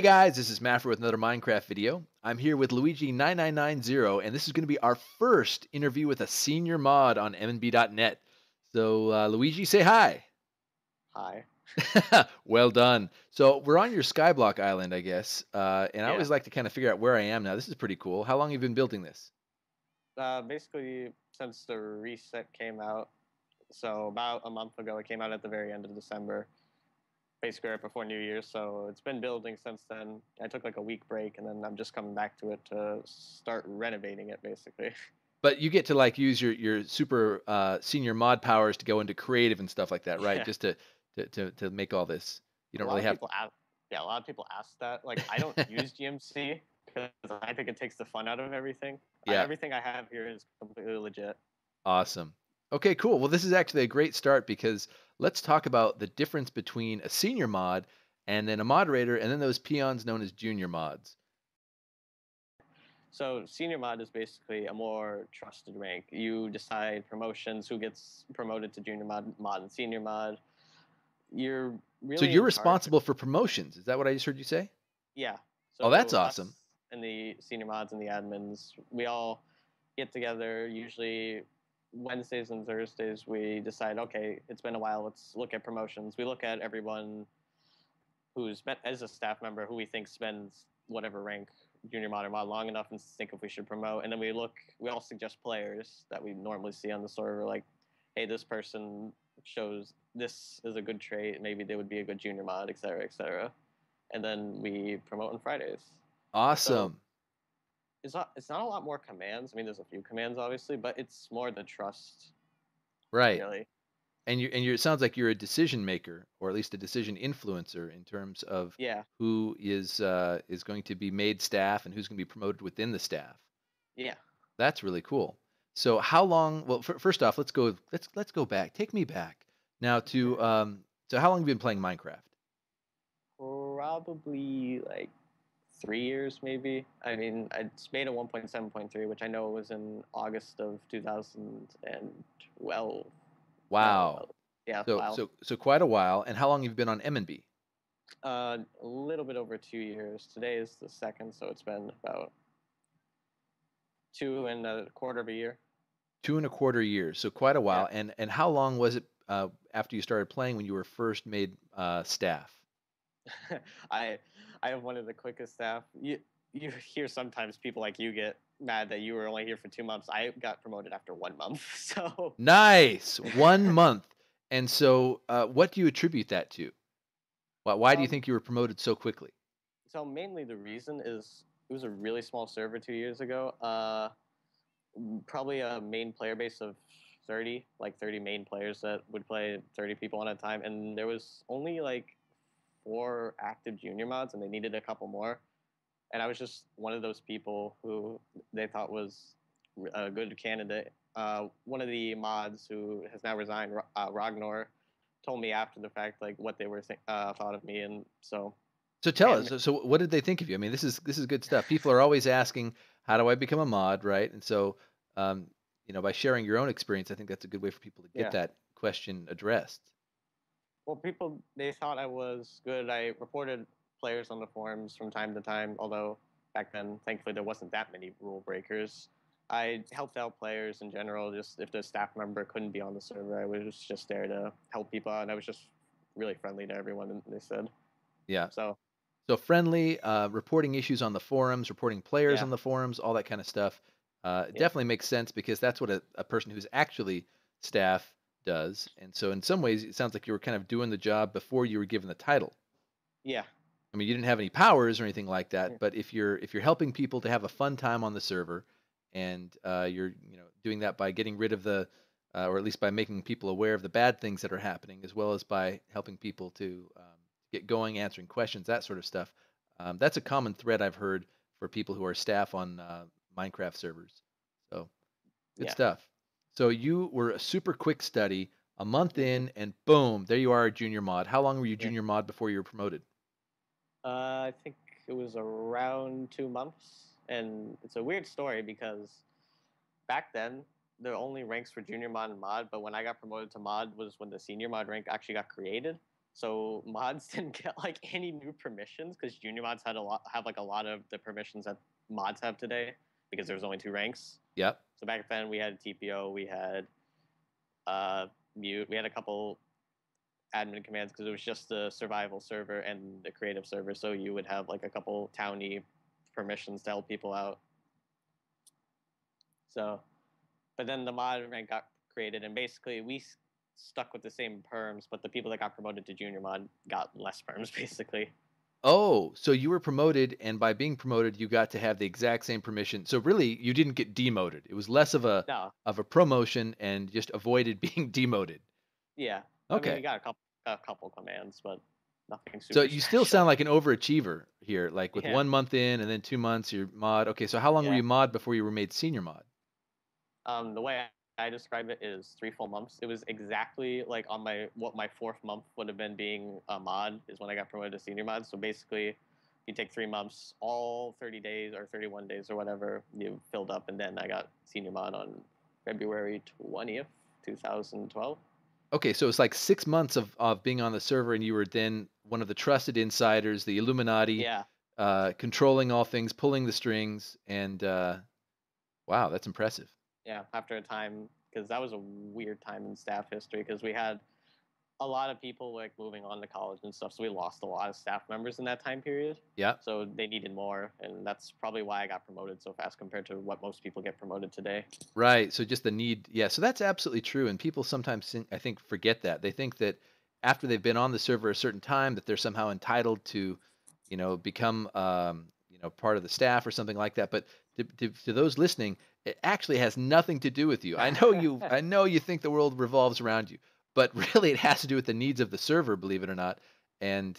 Hey guys, this is Maffer with another Minecraft video. I'm here with Luigi9990, and this is going to be our first interview with a senior mod on MNB.net. So, Luigi, say hi. Hi. Well done. So, we're on your Skyblock Island, I guess, and I Yeah. always like to kind of figure out where I am now. This is pretty cool. How long have you been building this? Basically, since the reset came out, so about a month ago, it came out at the very end of December, basically right before New Year's. So it's been building since then. I took like a week break, and then I'm just coming back to it to start renovating it, basically. But you get to like use your super senior mod powers to go into creative and stuff like that, right? Yeah. Just to make all this. You A don't lot really of have. people ask. Yeah, a lot of people ask that. Like, I don't use GMC because I think it takes the fun out of everything. Yeah. Everything I have here is completely legit. Awesome. Okay, cool. Well, this is actually a great start because let's talk about the difference between a senior mod and then a moderator and then those peons known as junior mods. So senior mod is basically a more trusted rank. You decide promotions, who gets promoted to junior mod, and senior mod. You're So really you're in charge. responsible for promotions. Is that what I just heard you say? Yeah. Oh, that's So awesome. us and the senior mods and the admins, we all get together. Usually Wednesdays and Thursdays, we decide, okay, it's been a while. Let's look at promotions. We look at everyone who's been as a staff member who we think spends whatever rank junior mod or mod long enough and think if we should promote. And then we all suggest players that we normally see on the server, like, hey, this person shows this is a good trait, maybe they would be a good junior mod, etc., etc. And then we promote on Fridays. So Awesome. it's not a lot more commands. I mean, there's a few commands obviously, but it's more the trust, Right. really. And it sounds like you're a decision maker or at least a decision influencer in terms of Yeah, who is going to be made staff and who's going to be promoted within the staff. yeah. That's really cool. So how long? Well, first off, let's go back. Take me back now to so how long have you been playing Minecraft? Probably like 3 years, maybe. I mean, I made a 1.7.3, which I know was in August of 2012. No, Wow. yeah, So wow. so quite a while. And how long have you been on M&B? A little bit over 2 years. Today is the second, so it's been about 2.25 of a year. 2.25 years. So quite a Yeah. while. And how long was it after you started playing when you were first made staff? I I have one of the quickest staff. You hear sometimes people like you get mad that you were only here for 2 months. I got promoted after 1 month, so Nice. 1 month. And so what do you attribute that to? Why do you um, think you were promoted so quickly? so mainly the reason is it was a really small server 2 years ago. Probably a main player base of 30, like 30 main players that would play 30 people at a time, and there was only like four active junior mods, and they needed a couple more. And I was just one of those people who they thought was a good candidate. One of the mods who has now resigned, Ragnar, told me after the fact like what they were thought of me, and so So tell us. and So what did they think of you? I mean, this is good stuff. People are always asking, how do I become a mod, right? And so, um, by sharing your own experience, I think that's a good way for people to get yeah. that question addressed. Well, people they thought I was good. I reported players on the forums from time to time, although back then, thankfully, there wasn't that many rule breakers. I helped out players in general. Just if the staff member couldn't be on the server, I was just there to help people out, and I was just really friendly to everyone. They said Yeah. so. So friendly, reporting issues on the forums, reporting players Yeah, on the forums, all that kind of stuff. yeah, Definitely makes sense because that's what a person who's actually staff does. And so in some ways, it sounds like you were kind of doing the job before you were given the title. yeah, I mean, you didn't have any powers or anything like yeah, that, but if you're helping people to have a fun time on the server, and you're doing that by getting rid of the, or at least by making people aware of the bad things that are happening, as well as by helping people to get going, answering questions, that sort of stuff. That's a common thread I've heard for people who are staff on Minecraft servers. So good yeah. stuff. So you were a super quick study, a month Hmm. in, and boom, there you are, a junior mod. How long were you Yeah. junior mod before you were promoted? I think it was around 2 months, and it's a weird story because back then the only ranks for junior mod and mod, but when I got promoted to mod was when the senior mod rank actually got created. So mods didn't get like any new permissions because junior mods had a lot of the permissions that mods have today because there was only two ranks. Yep. So back then we had TPO, we had uh, mute, we had a couple admin commands because it was just the survival server and the creative server. So you would have like a couple towny permissions to help people out. So, but then the mod rank got created, and basically we stuck with the same perms, but the people that got promoted to junior mod got less perms basically. Oh, so you were promoted, and by being promoted, you got to have the exact same permission. So really, you didn't get demoted. It was less No, of a promotion and just avoided being demoted. yeah. I mean, Okay. we got a couple commands, but nothing So super you still sound special. like an overachiever here, like with Yeah, 1 month in and then 2 months you're mod. Okay, so how long were yeah. you mod before you were made senior mod? The way I describe it is 3 full months. It was exactly like on my fourth month would have been being a mod is when I got promoted to senior mod. So basically, you take 3 months, all 30 days or 31 days or whatever you filled up, and then I got senior mod on February 20th, 2012. Okay, so it's like 6 months of being on the server, and you were then one of the trusted insiders, the Illuminati, Yeah, controlling all things, pulling the strings, and wow, that's impressive. yeah. After a time, because that was a weird time in staff history, because we had a lot of people like moving on to college and stuff, so we lost a lot of staff members in that time period. Yeah. So they needed more, and that's probably why I got promoted so fast compared to what most people get promoted today. Right. So just the need. Yeah. So that's absolutely true. And people sometimes I think forget that. They think that after they've been on the server a certain time that they're somehow entitled to, become, part of the staff or something like that. But to those listening, it actually has nothing to do with you. I know you think the world revolves around you, but really it has to do with the needs of the server, believe it or not. And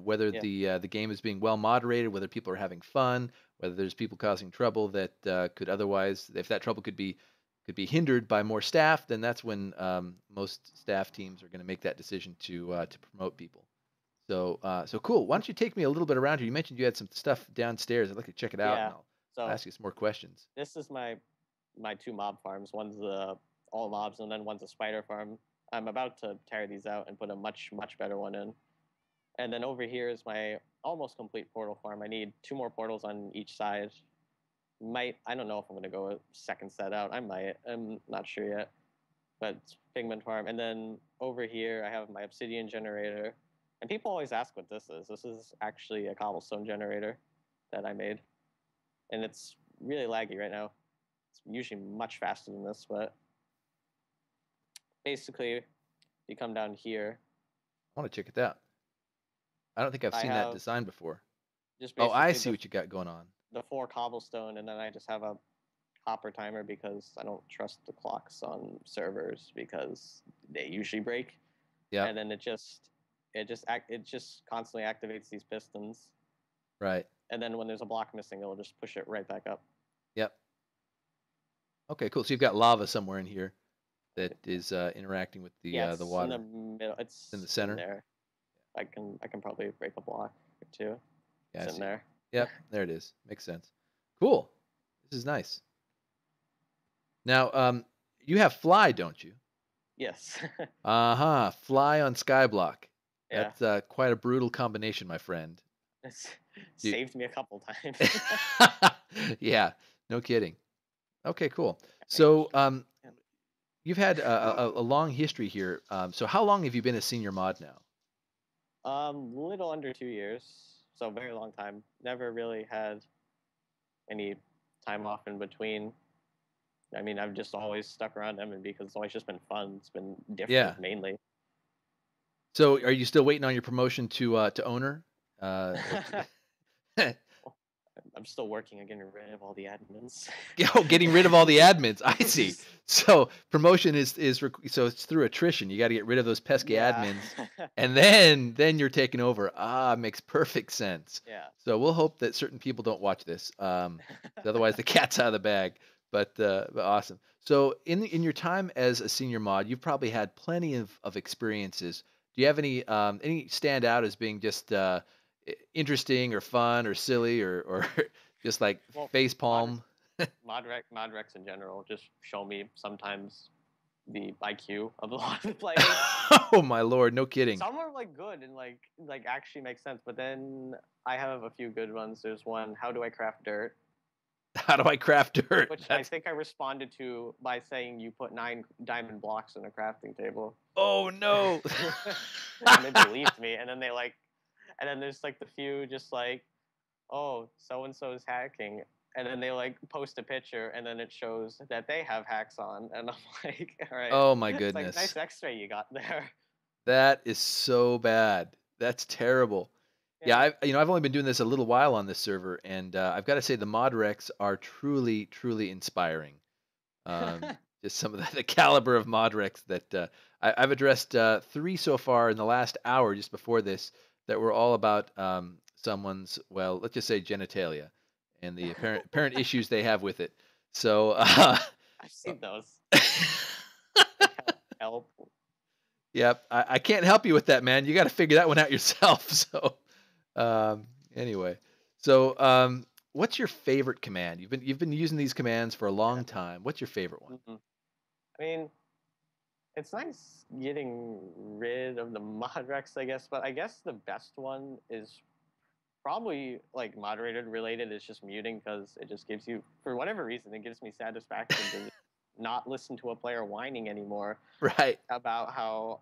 whether Yeah, the game is being well moderated, whether people are having fun, whether there's people causing trouble that could otherwise, if that trouble could be hindered by more staff, then that's when most staff teams are going to make that decision to promote people. So cool. Why don't you take me a little bit around here? You mentioned you had some stuff downstairs. I'd like to check it out, and yeah. I'll So ask you some more questions. this is my two mob farms. One's the all mobs, and then one's a spider farm. I'm about to tear these out and put a much better one in. And then over here is my almost complete portal farm. I need two more portals on each side. I don't know if I'm gonna go a second set out. I might. I'm not sure yet. But it's pigment farm. And then over here I have my obsidian generator. And people always ask what this is. This is actually a cobblestone generator that I made. And it's really laggy right now. It's usually much faster than this, but basically you come down here. I want to check it out. I don't think I've I seen that have design before. just Oh, I basically see what you got going on. the four cobblestone, and then I just have a hopper timer because I don't trust the clocks on servers because they usually break. Yep. And then it just constantly activates these pistons. Right. And then when there's a block missing, it'll just push it right back up. Yep. Okay. Cool. So you've got lava somewhere in here that is interacting with Yeah, the it's in the water. middle. It's in the It's in center. there. I can probably break a block or two. Yeah, I It's in see. there. Yep, there it is. Makes sense. Cool. This is nice. Now, you have fly, don't you? Yes. Uh-huh. Fly on Skyblock. Yeah. That's quite a brutal combination, my friend. It's Do- saved me a couple times. yeah, no kidding. Okay, cool. I can So, just drop. Yeah. you've had a long history here. So how long have you been a senior mod now? Little under 2 years, so very long time. Never really had any time off in between. I mean, I've just always stuck around M and B because it's always just been fun. It's been Yeah. different mainly. So are you still waiting on your promotion to owner? I'm still working on getting rid of all the admins. Oh, getting rid of all the admins. I see. So promotion so it's through attrition. You got to get rid of those pesky Yeah. admins, and then you're taking over. Ah, makes perfect sense. Yeah. So we'll hope that certain people don't watch this. 'Cause otherwise the cat's out of the bag. But awesome. So in your time as a senior mod, you've probably had plenty of experiences. Do you have any stand out as being just interesting or fun or silly or just like Well, face mod palm? mod recs in general just show me sometimes. the IQ of a lot of the players. Oh my lord, no kidding. Some are like good and like actually make sense, but then I have a few good ones. There's one, how do I craft dirt? How do I craft dirt? Which I That's think I responded to by saying you put 9 diamond blocks in a crafting table. oh no. And they believed me, and then and then there's like the few just like, oh, so and so is hacking, and then they like post a picture, and then it shows that they have hacks on, and I'm like, all right, Oh my it's like goodness. nice X-ray you got there. That is so bad. That's terrible. Yeah, Yeah. I've only been doing this a little while on this server, and I've got to say the mod recs are truly, truly inspiring. Just some of the caliber of mod recs that I've addressed three so far in the last hour, just before this, that were all about someone's, well, let's just say genitalia and the apparent issues they have with it. So, I've seen those. Like help. yep, I can't help you with that, man. You got to figure that one out yourself. So, anyway, so what's your favorite command? You've been using these commands for a long time. What's your favorite one? Mhm. I mean, it's nice getting rid of the mod recs, I guess, but I guess the best one is probably like moderator related. Is just muting, because it just gives you, for whatever reason, it gives me satisfaction to not listen to a player whining anymore Right. about how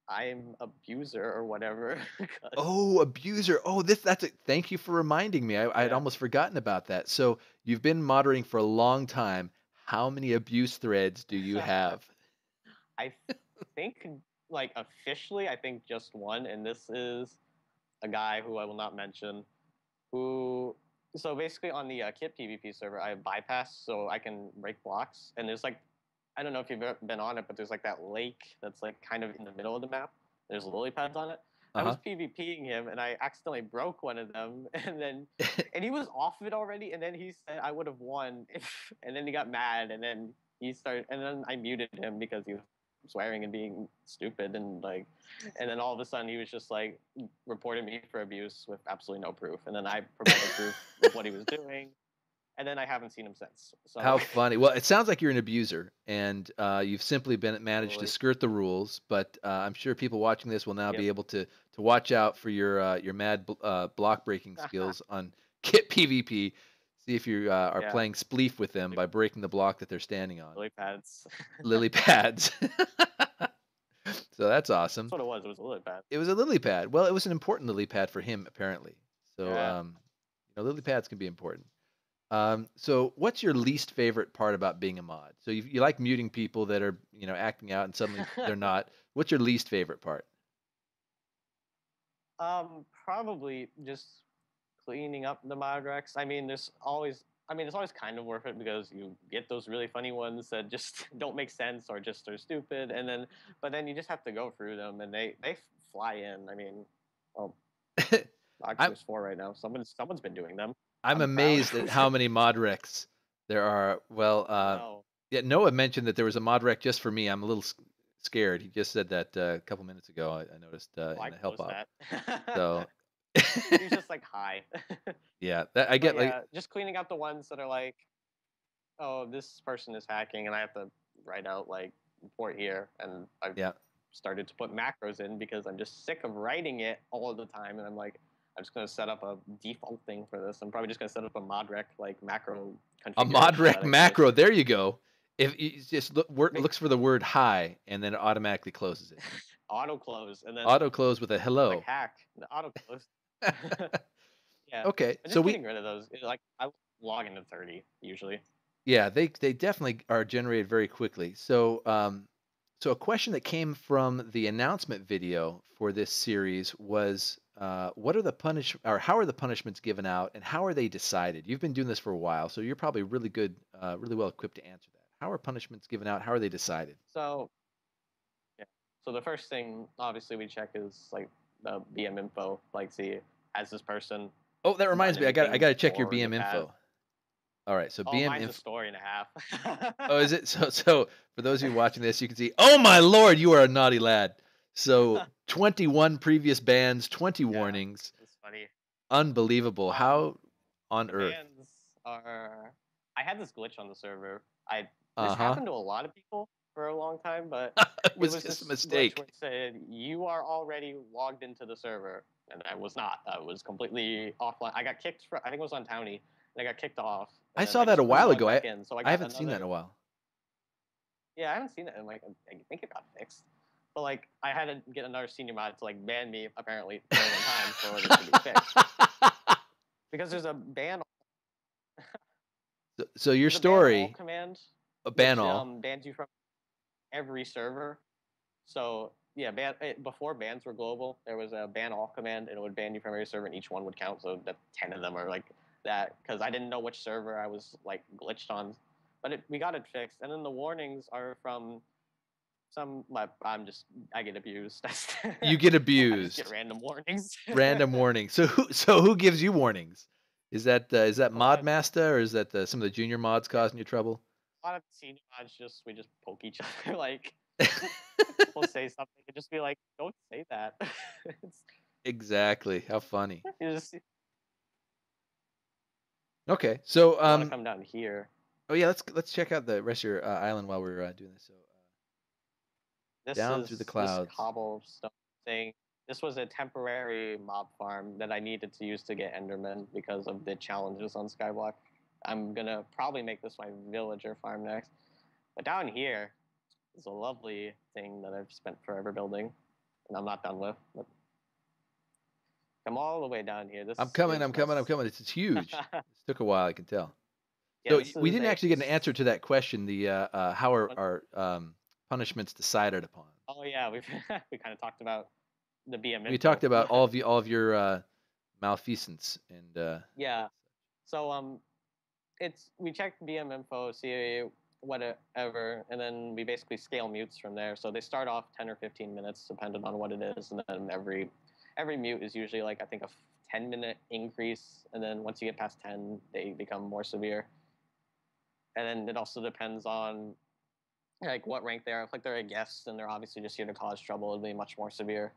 I'm abuser or whatever. 'Cause, Oh, abuser. Oh, that's it. Thank you for reminding me. I had yeah, almost forgotten about that. So you've been moderating for a long time. How many abuse threads do you have? I think like officially, I think just one, and this is a guy who I will not mention, who, so basically on the kit PvP server, I have bypass, so I can break blocks, and there's like, I don't know if you've ever been on it, but there's like that lake that's like kind of in the middle of the map. There's lily pads on it. I was Uh PvPing him, and I accidentally broke one of them, huh. and he was off of it already, and then he said I would have won if, and then he got mad, and then he started, and then I muted him because he was swearing and being stupid, and then all of a sudden he was just like reported me for abuse with absolutely no proof, and then I provided proof of what he was doing, and then I haven't seen him since. So How funny. Well, it sounds like you're an abuser, and you've simply been managed to totally, skirt the rules. But I'm sure people watching this will now yep. be able to watch out for your mad block breaking skills on Kit PvP. See if you are Yeah, playing spleef with them like by breaking the block that they're standing on. lily pads. Lily pads. So that's That's awesome. what it was. It was a lily pad. It was a lily pad. Well, it was an important lily pad for him apparently. So Yeah. lily pads can be important. So what's your least favorite part about being a mod? So you like muting people that are, acting out and suddenly they're not. What's your least favorite part? Probably just cleaning up the mod recs. I mean, it's always kind of worth it because you get those really funny ones that just don't make sense or just are stupid, but then you just have to go through them, and they fly in. I mean, well, actually, I'm there's 4 right now. Someone's been doing them. I'm I'm proud amazed at of how it. many mod recs there are. Well, I know. yeah, Noah mentioned that there was a mod rec just for me. I'm a little scared. He just said that a couple minutes ago. I noticed Oh, in I the help closed op. that. So He was just like, hi. yeah, that I But get like yeah, just cleaning out the ones that are like, oh, this person is hacking, and I have to write out like report here, and I've yeah. started to put macros in because I'm just sick of writing it all the time, and I'm like, I'm just gonna set up a default thing for this. I'm probably just gonna set up a modrec like macro A mod configuration rec that I can just macro. There you go. If you just looks for the word hi and then it automatically closes it. auto close, and then Auto close with a like hello. hack the auto close. Yeah, Okay, but so just we getting rid of those, like I log into 30 usually. yeah, they definitely are generated very quickly. So a question that came from the announcement video for this series was, what are the punish or how are the punishments given out and how are they decided? You've been doing this for a while, so you're probably really good, really well equipped to answer that. How are punishments given out? How are they decided? So yeah. So the first thing, obviously, we check is like the BM info. Like, see, has this person Oh, that done reminds me, I anything got to check your more in the BM past? info. All right, so Oh, BM mine's a info. story and a Oh, half. is it? So for those of you watching this, you can see, oh my lord, you are a naughty lad. So 21 previous bans, 20 Yeah, warnings. it's funny. Unbelievable. Um, How on the earth? bans are. I had this glitch on the server. This Uh-huh. happened to a lot of people. for a long time, but It it was was just a this glitch mistake. where it said you are already logged into the server, and I was not. I was completely offline. I got kicked from. I think it was on Townie, and I got kicked off, I and then saw I that a just couldn't while log ago. back in. So I I got haven't seen that in another. a while. Yeah, I haven't seen it in like I think it got fixed. But like I had to get another senior mod to like ban me apparently more than time for it to be fixed. Because there's a ban So your there's a ban all story, command a ban which all. bans you from every server. So yeah, before bans were global, there was a ban all command, and it would ban you from every server, and each one would count. So that 10 of them are like that because I didn't know which server I was like glitched on, but we got it fixed. And then the warnings are from some. I get abused. You get I just get abused. random warnings. Random warning. So who gives you warnings? Is that A lot Mod of Master or is that some of the junior mods yeah, causing you trouble? a lot of senior mods we just poke each other like we'll say something and just be like, don't say that. It's, Exactly. How funny. you just Okay. So you want to come down here. oh yeah, let's check out the rest of your island while we're doing this. So This down through the is this clouds. cobblestone thing. This was a temporary mob farm that I needed to use to get Enderman because of the challenges on Skyblock. I'm gonna probably make this my villager farm next. But down here is a lovely thing that I've spent forever building, and I'm not done with. But come all the way down here. I'm This coming. is I'm my. coming. I'm coming. It's huge. This took a while. I can tell. Yeah, So this we is didn't a. actually get an answer to that question. The how are our punishments decided upon? Oh yeah, we kind of talked about the BM We info. talked about all of your malfeasance and Yeah. So it's we check BM info, see whatever, and then we basically scale mutes from there. So they start off 10 or 15 minutes, depending on what it is, and then every mute is usually like I think a 10-minute increase, and then once you get past 10, they become more severe. And then it also depends on like what rank they are. If like they're a guest and they're obviously just here to cause trouble, it'll be much more severe.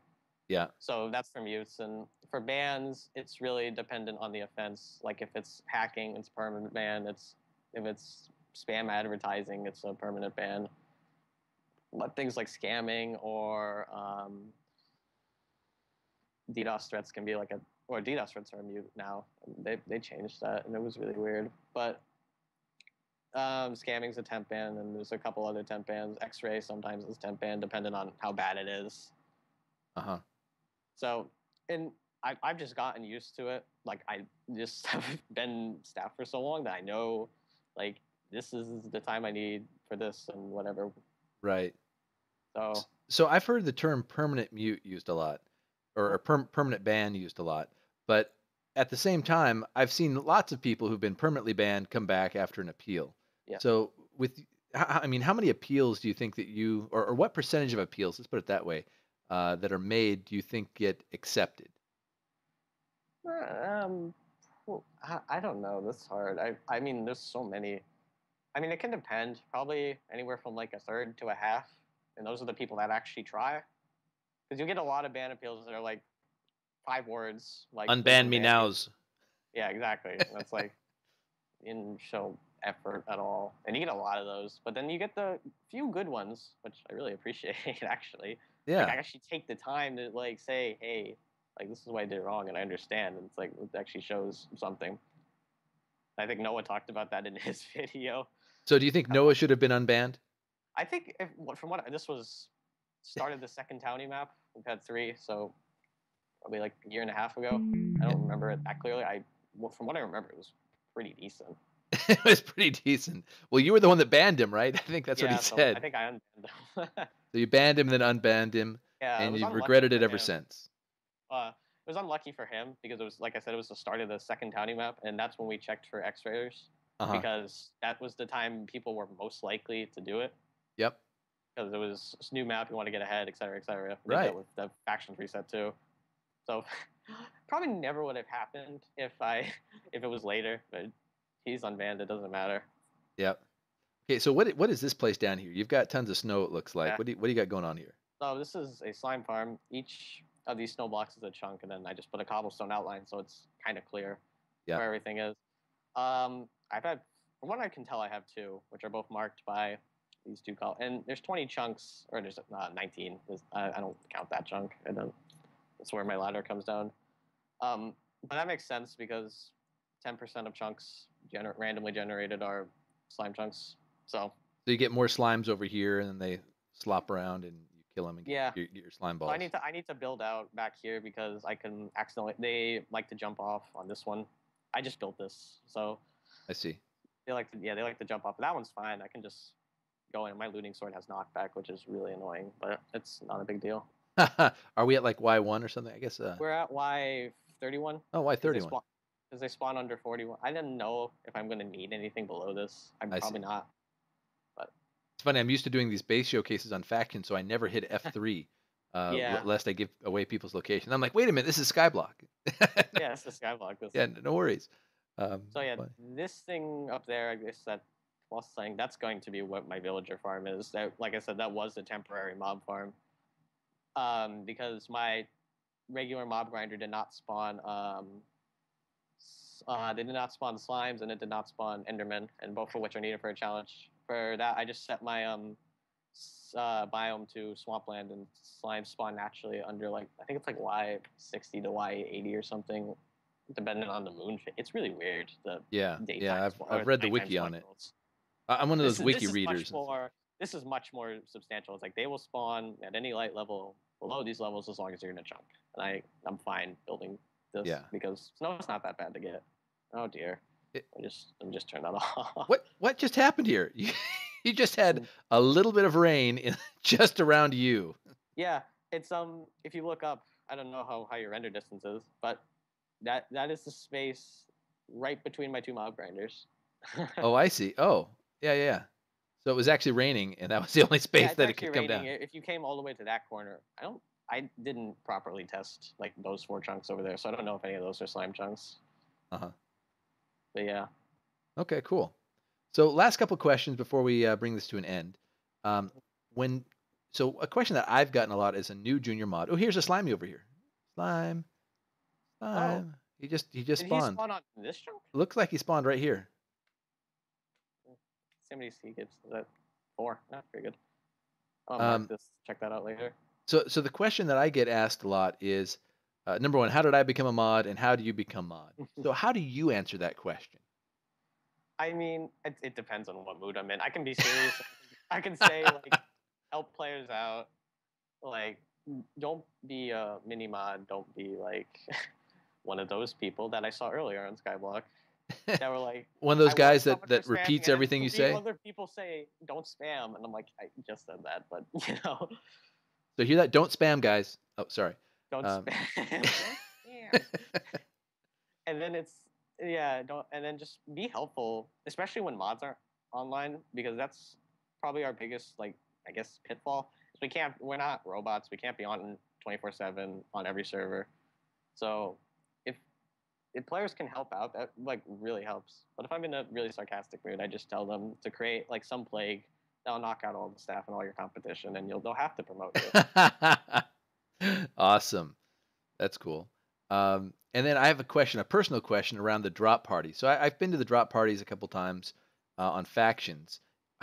yeah. So that's for mutes. And for bans, it's really dependent on the offense. Like if it's hacking, it's permanent ban. If it's spam advertising, it's a permanent ban. But things like scamming or DDoS threats can be like or DDoS threats are a mute now. They changed that and it was really weird. But scamming's a temp ban, and there's a couple other temp bans. X-ray sometimes is temp ban, depending on how bad it is. Uh-huh. So, and I've just gotten used to it. Like I just have been staff for so long that I know, like this is the time I need for this and whatever. Right. So So I've heard the term permanent mute used a lot, or permanent ban used a lot. But at the same time, I've seen lots of people who've been permanently banned come back after an appeal. yeah, So I mean, how many appeals do you think that or what percentage of appeals, let's put it that way, that are made, do you think get accepted? um, I don't know. That's hard. I mean, there's so many. I mean, it can depend. Probably anywhere from like a third to a half, and those are the people that actually try. Because you get a lot of ban appeals that are like 5 words, like please Unban me unban me. nows. Yeah, exactly. And that's like didn't show effort at all. And you get a lot of those. But then you get the few good ones, which I really appreciate actually. Like Yeah. I actually take the time to like say, hey, like this is what I did wrong and I understand. And it's like it actually shows something. I think Noah talked about that in his video. So do you think Noah should have been unbanned? I think from what this was started the second Townie map. We've had 3, so probably like a year and a half ago. I don't remember it that clearly. From what I remember, it was pretty decent. It was pretty decent. Well, you were the one that banned him, right? I think that's what he Yeah, so I said. think I unbanned him. So you banned him, then unbanned him, Yeah, it and was you've unlucky regretted it for ever him. since. It was unlucky for him because it was like I said, it was the start of the second Townie map, and that's when we checked for X-rayers Uh-huh. because that was the time people were most likely to do it Yep. because it was a new map, you want to get ahead, et cetera, et cetera. We did Right. that with the factions reset too. So probably never would have happened if it was later, but he's unbanned. It doesn't matter. Yep. Okay, so what is this place down here? You've got tons of snow, it looks like. Yeah. What do you got going on here? So this is a slime farm. Each of these snow blocks is a chunk, and then I just put a cobblestone outline so it's kind of clear Yeah. where everything is. I've had, from what I can tell, I have 2, which are both marked by these two and there's 20 chunks, or there's 19. I don't count that chunk. That's where my ladder comes down. But that makes sense because 10% of chunks randomly generated are slime chunks. So you get more slimes over here, and then they slop around, and you kill them and yeah, get your slime so balls. I need to build out back here because I can accidentally. They like to jump off on this one. I just built this, so I see. they like to jump off. But that one's fine. I can just go in. My looting sword has knockback, which is really annoying, but it's not a big deal. Are we at like Y1 or something? I guess. We're at Y31. Oh, Y31. Because they spawn under 41. I didn't know if I'm going to need anything below this. I'm I probably see. not. But It's funny. I'm used to doing these base showcases on Faction, so I never hit F3, yeah, lest I give away people's location. I'm like, wait a minute, this is Skyblock. yeah, it's the skyblock. This. Yeah, no worries. So yeah, Funny. this thing up there, I guess that plus thing, that's going to be what my villager farm is. That, like I said, that was a temporary mob farm. Because my regular mob grinder did not spawn. They did not spawn slimes, and it did not spawn endermen, and both of which are needed for a challenge. For that, I just set my biome to swampland, and slimes spawn naturally under like I think it's like Y60 to Y80 or something, depending on the moon. It's really weird. The Yeah, daytime I've read the wiki on it. I'm one of those wiki readers. This is much more substantial. It's like they will spawn at any light level below these levels as long as you're in a chunk, and I'm fine building this because snow's not that bad to get. Oh dear. I'm just turned that off. What just happened here? You just had a little bit of rain just around you. Yeah, it's if you look up, I don't know how high your render distance is, but that is the space right between my two mob grinders. Oh, I see. Oh, yeah. So it was actually raining, and that was the only space that it could come down. If you came all the way to that corner, I didn't properly test like those 4 chunks over there, so I don't know if any of those are slime chunks. Uh-huh. But yeah. Okay, cool. So last couple questions before we bring this to an end. So a question that I've gotten a lot as a new junior mod. Oh, here's a slimy over here. Slime. Oh. He just Did spawned. He spawn on this chunk? Looks like he spawned right here. See how many sea gives. Is that 4? Not very good. I'll mark this. Check that out later. So the question that I get asked a lot is, number one, how did I become a mod, and how do you become mod? So how do you answer that question? I mean, it depends on what mood I'm in. I can be serious. I can say like, help players out. Like, don't be a mini mod. Don't be like one of those people that I saw earlier on Skyblock that were like one of those guys that repeats everything you say. Other people say don't spam, and I'm like, I just said that, but you know. So hear that? Don't spam, guys. Oh, sorry. Don't spam. And then and then just be helpful, especially when mods aren't online, because that's probably our biggest, like, I guess, pitfall. We're not robots. We can't be on 24/7 on every server. So if players can help out, that like really helps. But if I'm in a really sarcastic mood, I just tell them to create like some plague that'll knock out all the staff and all your competition, and they'll have to promote you. Awesome. That's cool. And then I have a personal question around the drop party. So I've been to the drop parties a couple times on factions.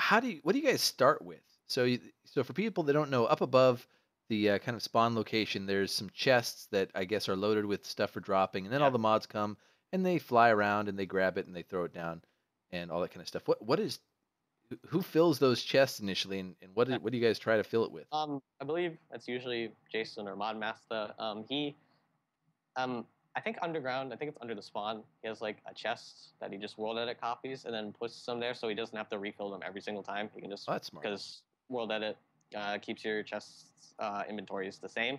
What do you guys start with? So for people that don't know, up above the kind of spawn location, there's some chests that I guess are loaded with stuff for dropping, and then all the mods come and they fly around and they grab it and they throw it down and all that kind of stuff. Who fills those chests initially, and what do you guys try to fill it with? I believe that's usually Jason or Modmaster. I think underground. I think it's under the spawn. He has like a chest that he just world edit copies and then puts some there, so he doesn't have to refill them every single time. He can just that's smart, because world edit keeps your chests inventories the same.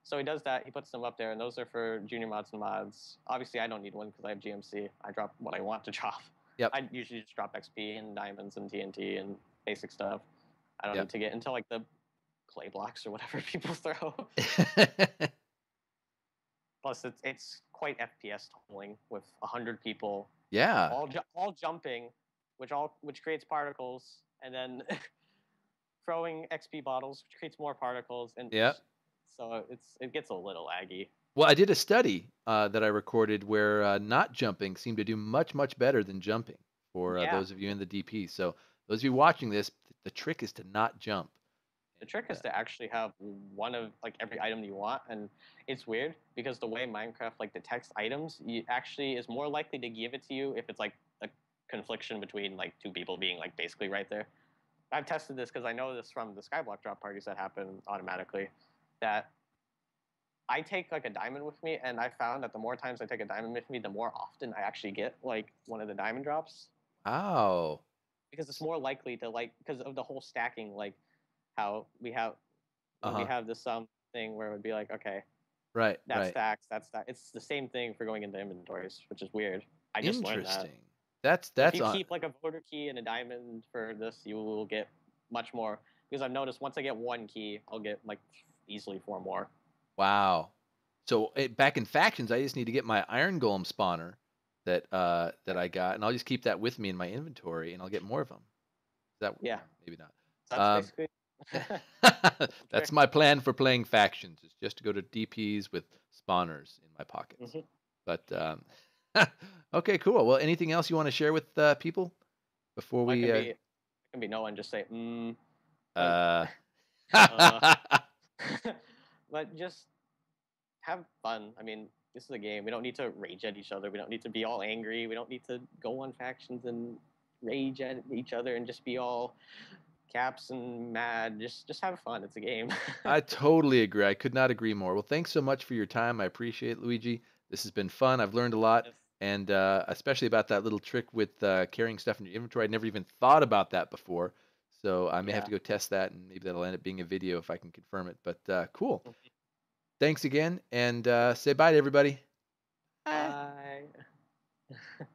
So he does that. He puts them up there, and those are for junior mods and mods. Obviously, I don't need one because I have GMC. I drop what I want to drop. Yep. I usually just drop XP and diamonds and TNT and basic stuff. I don't need to get into like the clay blocks or whatever people throw. Plus, it's quite FPS tolling with 100 people. Yeah. All jumping, which creates particles, and then throwing XP bottles, which creates more particles, and so it gets a little laggy. Well, I did a study that I recorded where not jumping seemed to do much better than jumping for those of you in the DP. So those of you watching this, the trick is to not jump. The trick And, is to actually have one of like every item you want, and it's weird because the way Minecraft like detects items, you actually is more likely to give it to you if it's like a confliction between like two people being like basically right there. I've tested this because I know this from the Skyblock drop parties that happen automatically. That I take like a diamond with me, and I found that the more times I take a diamond with me, the more often I actually get like one of the diamond drops wow. because it's more likely to like because of the whole stacking like how we Uh-huh. have this thing where it would be like okay Right, that right. stacks that's that it's the same thing for going into inventories, which is weird. I just learned that. Interesting. That's So if that's you on. keep like a voter key and a diamond for this, you will get much more because I've noticed once I get one key, I'll get like easily four more. Wow. So back in factions, I just need to get my Iron Golem spawner that I got, and I'll just keep that with me in my inventory, and I'll get more of them. Is that Yeah, maybe not? that's basically that's the That's trick. my plan for playing factions. Is just to go to DPs with spawners in my pockets. Hmm. But okay, cool. Well, anything else you want to share with people before I we? can be I can be no one just say but Uh, uh but just have fun. I mean, this is a game. We don't need to rage at each other. We don't need to be all angry. We don't need to go on factions and rage at each other and just be all caps and mad. Just have fun. It's a game. I totally agree. I could not agree more. Well, thanks so much for your time. I appreciate it, Luigi. This has been fun. I've learned a lot, Yes. and especially about that little trick with carrying stuff in your inventory. I'd never even thought about that before. So I may have Yeah. to go test that, and maybe that'll end up being a video if I can confirm it. But cool. Thanks again, and say bye to everybody. Bye. Bye.